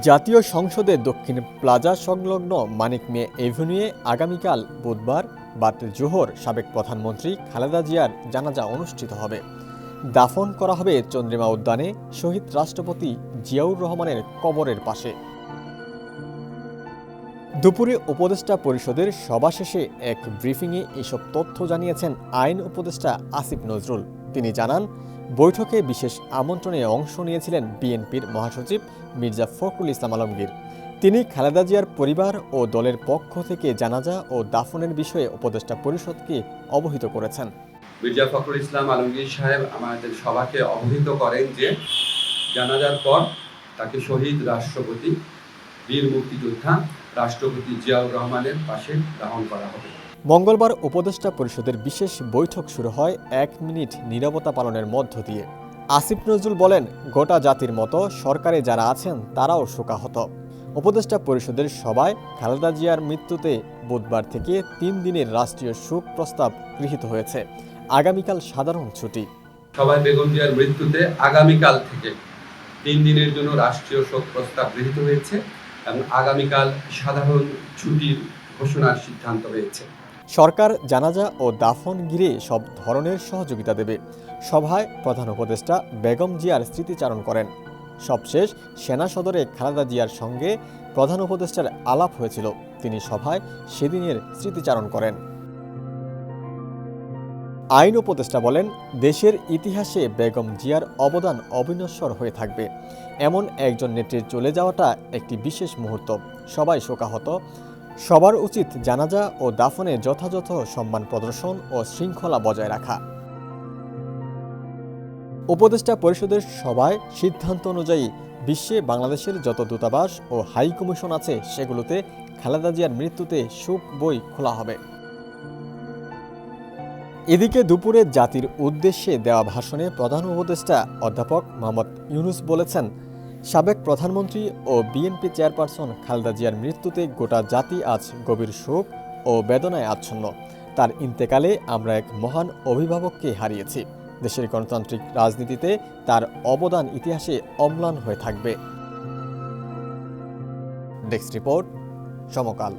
জাতীয় সংসদের দক্ষিণ প্লাজা সংলগ্ন মানিক মিয়া এভিনিউয়ে আগামীকাল বুধবার বাদ জোহর সাবেক প্রধানমন্ত্রী খালেদা জিয়ার জানাজা অনুষ্ঠিত হবে। দাফন করা হবে চন্দ্রিমা উদ্যানে শহীদ রাষ্ট্রপতি জিয়াউর রহমানের কবরের পাশে। দুপুরে উপদেষ্টা পরিষদের সভা শেষে এক ব্রিফিংয়ে এসব তথ্য জানিয়েছেন আইন উপদেষ্টা আসিফ নজরুল। তিনি জানান, বৈঠকে বিশেষ আমন্ত্রণে অংশ নিয়েছিলেন বিএনপির মহাসচিব মির্জা ফখরুল ইসলাম আলমগীর। তিনি খালেদা জিয়ার পরিবার ও দলের পক্ষ থেকে জানাজা ও দাফনের বিষয়ে উপদেষ্টা পরিষদকে অবহিত করেছেন। মির্জা ফখরুল ইসলাম আলমগীর সাহেব আমাদের সভাকে অবহিত করেন যে জানাজার পর তাকে শহীদ রাষ্ট্রপতি বীর মুক্তিযোদ্ধা রাষ্ট্রপতি জিয়াউর রহমানের পাশে দাফন করা হবে। মঙ্গলবার উপদেষ্টা পরিষদের বিশেষ বৈঠক শুরু হয় 1 মিনিট নীরবতা পালনের মধ্য দিয়ে। আসিফ নজরুল বলেন, গোটা জাতির মতো সরকারে যারা আছেন তারাও শোকাহত। উপদেষ্টা পরিষদের সভায় খালেদা জিয়ার মৃত্যুতে বুধবার থেকে 3 দিনের রাষ্ট্রীয় শোক প্রস্তাব গৃহীত হয়েছে। আগামীকাল সাধারণ ছুটি। সভায় বেগম জিয়ার মৃত্যুতে আগামীকাল থেকে 3 দিনের জন্য রাষ্ট্রীয় শোক প্রস্তাব গৃহীত হয়েছে এবং আগামীকাল সাধারণ ছুটির ঘোষণার সিদ্ধান্ত হয়েছে। সরকার জানাজা ও দাফন ঘিরে সব ধরনের সহযোগিতা দেবে। সভায় প্রধান উপদেষ্টা বেগম জিয়ার স্মৃতিচারণ করেন। সবশেষ সেনা সদরে খালেদা জিয়ার সঙ্গে প্রধান উপদেষ্টার আলাপ হয়েছিল। তিনি সভায় সেদিনের স্মৃতিচারণ করেন। আইন উপদেষ্টা বলেন, দেশের ইতিহাসে বেগম জিয়ার অবদান অবিনশ্বর হয়ে থাকবে। এমন একজন নেত্রীর চলে যাওয়াটা একটি বিশেষ মুহূর্ত। সবাই শোকাহত। সবার উচিত জানাজা ও দাফনে যথাযথ সম্মান প্রদর্শন ও শৃঙ্খলা বজায় রাখা। উপদেষ্টা পরিষদের সভায় সিদ্ধান্ত অনুযায়ী বিশ্বে বাংলাদেশের যত দূতাবাস ও হাই কমিশন আছে সেগুলোতে খালেদা জিয়ার মৃত্যুতে শোক বই খোলা হবে। এদিকে দুপুরে জাতির উদ্দেশ্যে দেওয়া ভাষণে প্রধান উপদেষ্টা অধ্যাপক মোহাম্মদ ইউনূস বলেছেন, সাবেক প্রধানমন্ত্রী ও বিএনপি চেয়ারপারসন খালেদা জিয়ার মৃত্যুতে গোটা জাতি আজ গভীর শোক ও বেদনায় আচ্ছন্ন। তার ইন্তেকালে আমরা এক মহান অভিভাবককে হারিয়েছি। দেশের গণতান্ত্রিক রাজনীতিতে তার অবদান ইতিহাসে অম্লান হয়ে থাকবে। ডেস্ক রিপোর্ট, সমকাল।